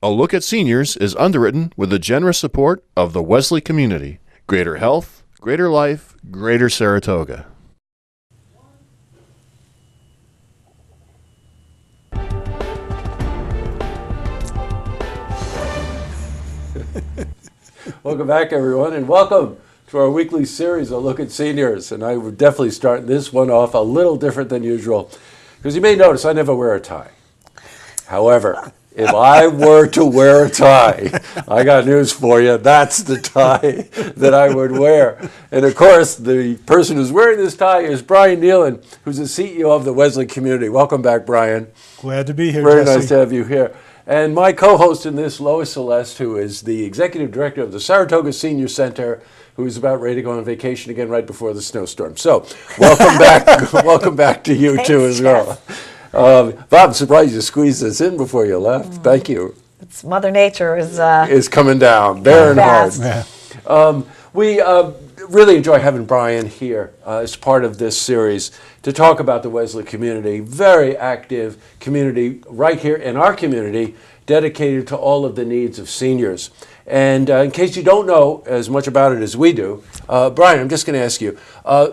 A Look at Seniors is underwritten with the generous support of the Wesley Community. Greater health, greater life, greater Saratoga. Welcome back, everyone, and welcome to our weekly series, A Look at Seniors. And I would definitely start this one off a little different than usual, because you may notice I never wear a tie. However, if I were to wear a tie, I got news for you, that's the tie that I would wear. And of course, the person who's wearing this tie is Brian Nealon, who's the CEO of the Wesley Community. Welcome back, Brian. Glad to be here, Very Jesse. nice to have you here. And my co-host in this, Lois Celeste, who is the executive director of the Saratoga Senior Center, who is about ready to go on vacation again right before the snowstorm. So, welcome back. Welcome back to you too as well. Bob, I'm surprised you squeezed us in before you left. Thank you. It's Mother Nature is coming down, bare and hard. Yeah. We really enjoy having Brian here as part of this series to talk about the Wesley community. Very active community right here in our community, dedicated to all of the needs of seniors. And in case you don't know as much about it as we do, Brian, I'm just going to ask you,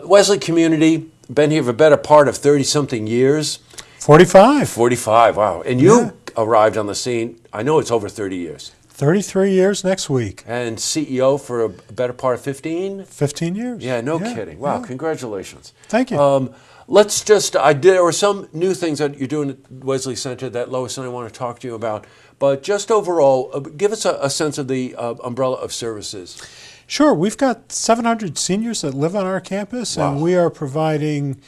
Wesley community, been here for a better part of 30-something years. 45. 45, wow. And you arrived on the scene, I know it's over 30 years. 33 years next week. And CEO for a better part of 15? 15 years. Yeah, no kidding. Wow, congratulations. Thank you. Let's just, there were some new things that you're doing at Wesley Center that Lois and I want to talk to you about. But just overall, give us a sense of the umbrella of services. Sure. We've got 700 seniors that live on our campus, and we are providing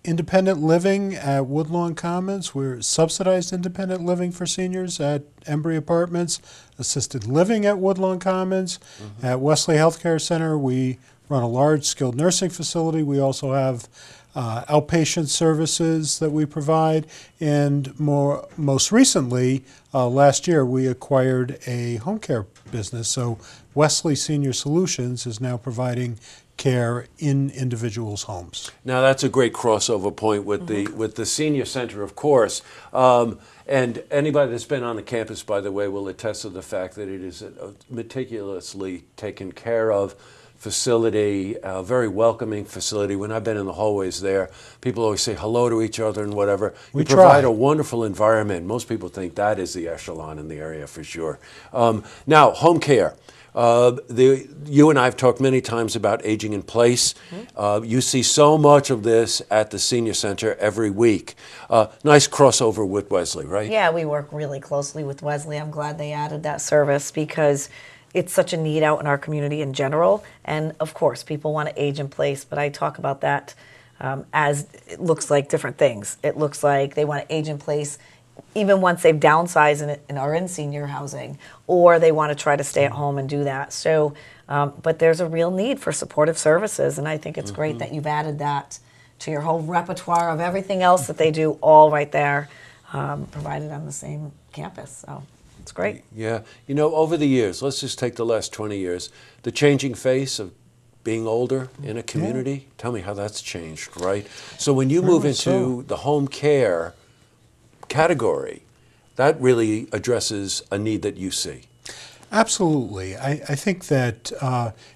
independent living at Woodlawn Commons. We're subsidized independent living for seniors at Embry Apartments, assisted living at Woodlawn Commons. At Wesley Healthcare Center, we run a large skilled nursing facility. We also have outpatient services that we provide, and most recently, last year, we acquired a home care business. So Wesley Senior Solutions is now providing care in individuals' homes. Now that's a great crossover point with the senior center, of course. And anybody that's been on the campus, by the way, will attest to the fact that it is a meticulously taken care of facility, a very welcoming facility. When I've been in the hallways there, people always say hello to each other and whatever. We provide a wonderful environment. Most people think that is the echelon in the area for sure. Now, home care. You and I have talked many times about aging in place. You see so much of this at the senior center every week. Nice crossover with Wesley, right? Yeah, we work really closely with Wesley. I'm glad they added that service because it's such a need out in our community in general. And of course, people want to age in place, but I talk about that as it looks like different things. It looks like they want to age in place even once they've downsized and are in senior housing, or they want to try to stay at home and do that. So, but there's a real need for supportive services, and I think it's great that you've added that to your whole repertoire of everything else that they do, all right there, provided on the same campus. So it's great. Yeah. You know, over the years, let's just take the last 20 years, the changing face of being older in a community, tell me how that's changed, right? So when you move into the home care category, that really addresses a need that you see. Absolutely. I think that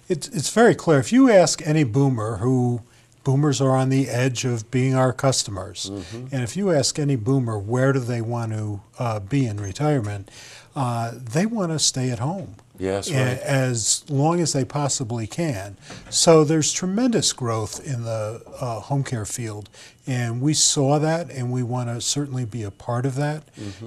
it's very clear. If you ask any boomer boomers are on the edge of being our customers, and if you ask any boomer where do they want to be in retirement, they want to stay at home. Yes, right. As long as they possibly can. So there's tremendous growth in the home care field, and we saw that, and we want to certainly be a part of that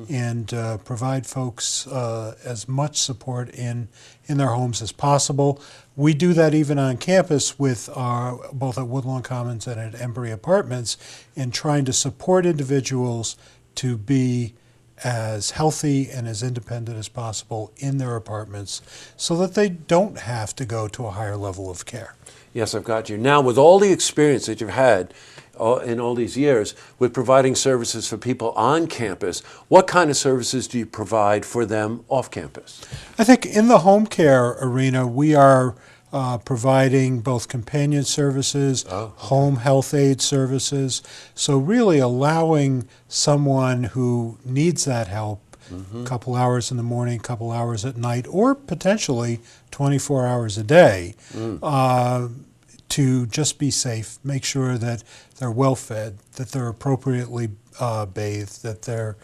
and provide folks as much support in their homes as possible. We do that even on campus with both at Woodlawn Commons and at Embry Apartments, in trying to support individuals to be as healthy and as independent as possible in their apartments so that they don't have to go to a higher level of care. Yes, I've got you. Now, with all the experience that you've had in all these years with providing services for people on campus, what kind of services do you provide for them off campus? I think in the home care arena, we are providing both companion services, home health aid services. So really allowing someone who needs that help a couple hours in the morning, couple hours at night, or potentially 24 hours a day, to just be safe, make sure that they're well fed, that they're appropriately bathed, that their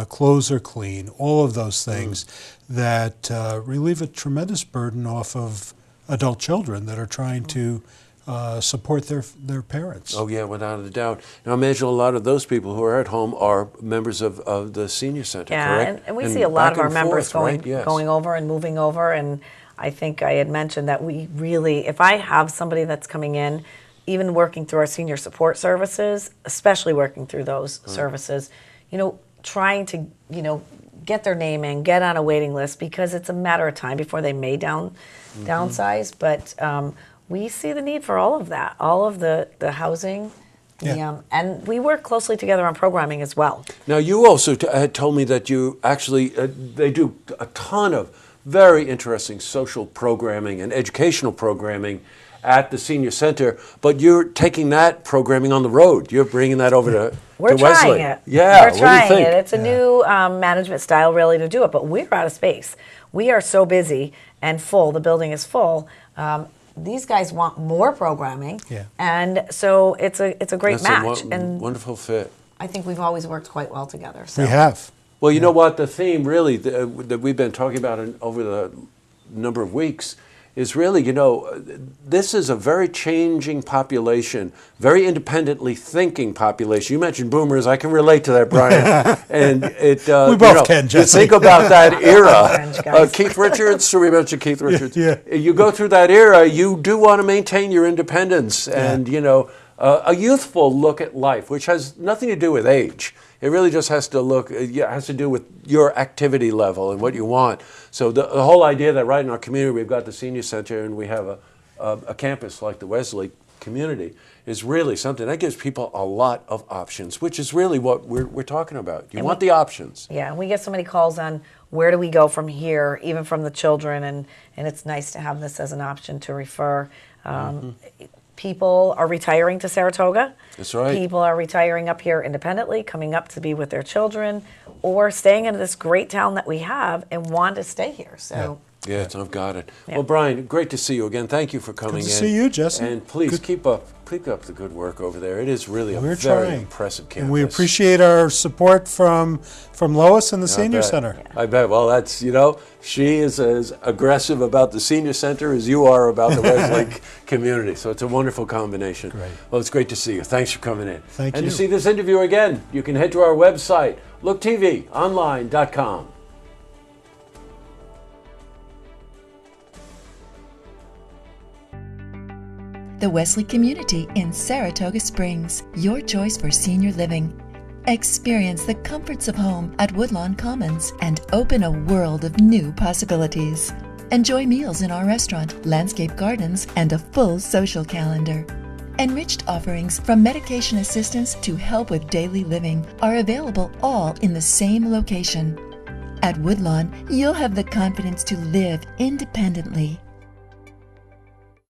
clothes are clean, all of those things that relieve a tremendous burden off of adult children that are trying to support their parents. Oh yeah, without a doubt. Now imagine a lot of those people who are at home are members of the senior center, correct? And we see a lot of our members forth, going over and moving over, and I think I had mentioned that we really, if I have somebody that's coming in, even working through our senior support services, especially working through those services, trying to, get their name in, get on a waiting list, because it's a matter of time before they may downsize, but we see the need for all of that, all of the housing, and we work closely together on programming as well. Now you also had told me that you actually, they do a ton of very interesting social programming and educational programming at the senior center, but you're taking that programming on the road. You're bringing that over to We're Wesley. trying it. Yeah, we're trying what do you think? it. It's a new management style, really, to do it. But we're out of space. We are so busy and full. The building is full. These guys want more programming, and so it's a great match. And wonderful fit. I think we've always worked quite well together. So. We have. Well, you know what? The theme really that we've been talking about over the number of weeks is really, this is a very changing population, very independently thinking population. You mentioned boomers. I can relate to that, Brian. And it we both can, Jesse. You think about that era. Keith Richards, so we mentioned Keith Richards. Yeah. You go through that era, you do want to maintain your independence and, a youthful look at life, which has nothing to do with age. It really just has to do with your activity level and what you want. So the whole idea that right in our community we've got the senior center and we have a campus like the Wesley Community is really something that gives people a lot of options, which is really what we're talking about. You want the options. Yeah, and we get so many calls on where do we go from here, even from the children, and it's nice to have this as an option to refer. People are retiring to Saratoga. That's right. People are retiring up here independently, coming up to be with their children, or staying in this great town that we have and want to stay here. So. Yeah, I've got it. Yeah. Well, Brian, great to see you again. Thank you for coming in. Good to see you, Jesse. And please keep up the good work over there. It is really a We're very trying. impressive campus. And we appreciate our support from Lois and the Senior Center. I bet. Well, that's, she is as aggressive about the Senior Center as you are about the Wesley Community. So it's a wonderful combination. Great. Well, it's great to see you. Thanks for coming in. Thank you. And to see this interview again, you can head to our website, looktvonline.com. The Wesley Community in Saratoga Springs, your choice for senior living. Experience the comforts of home at Woodlawn Commons and open a world of new possibilities. Enjoy meals in our restaurant, landscape gardens, and a full social calendar. Enriched offerings from medication assistance to help with daily living are available all in the same location. At Woodlawn, you'll have the confidence to live independently.